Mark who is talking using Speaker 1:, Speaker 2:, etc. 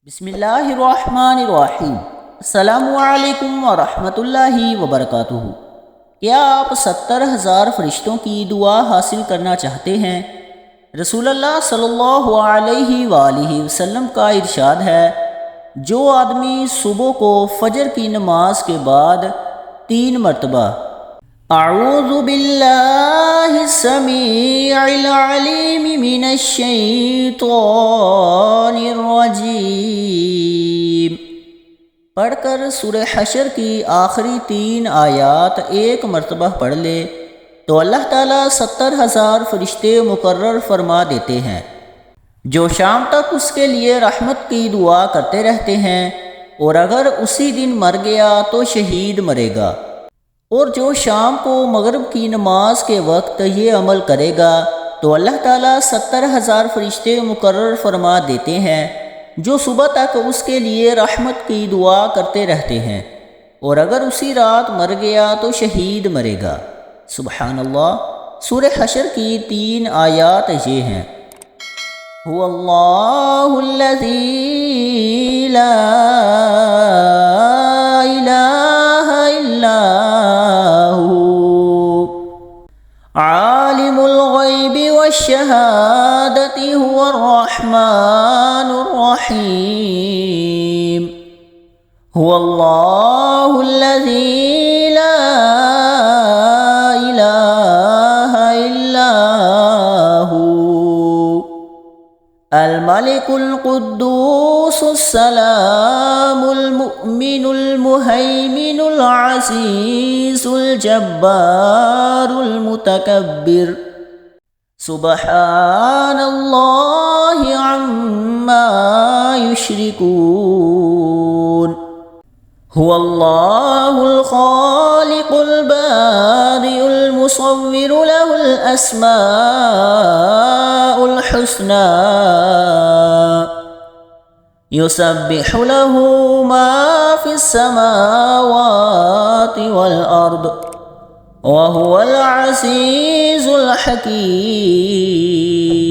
Speaker 1: बिस्मिल्लाहिर्रहमानिर्रहीम। अस्सलामुअलैकुम वरहमतुल्लाहि वबरकातुहू। क्या आप 70,000 फरिश्तों की दुआ हासिल करना चाहते हैं? रसूलुल्लाह सल्लल्लाहु अलैहि वालैहि वसल्लम का इरशाद है, जो आदमी सुबह को फजर की नमाज के बाद 3 मरतबा अऊज़ु बिल्लाहि समीइल अलीम मिनश शैतानिर रजीम पढ़कर सूरह हशर की आखिरी 3 आयात 1 मरतबा पढ़ ले तो अल्लाह ताला 70,000 फरिश्ते मुकर्रर फरमा देते हैं, जो शाम तक उसके लिए रहमत की दुआ करते रहते हैं। और अगर उसी दिन मर गया तो शहीद मरेगा। और जो शाम को मगरिब की नमाज के वक्त ये अमल करेगा तो अल्लाह ताला 70,000 फरिश्ते मुकर्रर फरमा देते हैं, जो सुबह तक उसके लिए रहमत की दुआ करते रहते हैं। और अगर उसी रात मर गया तो शहीद मरेगा। सुबहान अल्लाह। सूरह हशर की 3 आयात ये हैं, हुवल्लाहुल्लज़ी ला इलाहा इल्ला हू आलिमुल गैबि वश्शहादति हुवर रहमानुर रहीम। हुवल्लाहुल्लज़ी ला इलाहा इल्ला हू अल मलिकुल कुद्दूसुस सलामुल मुमिनुल मुहैमिनुल अज़ीज़ुल जब्बारुल मुतकब्बिर। सुब्हानल्लाहि अम्मा युश्रिकून। हुवल्लाहुल खालिकुल बारिउल मुसव्विरु लहुल अस्माउल हुस्ना युसब्बिहु लहू मा फिस समावाति वल अर्द व हुवल अज़ीज़ुल हकीम।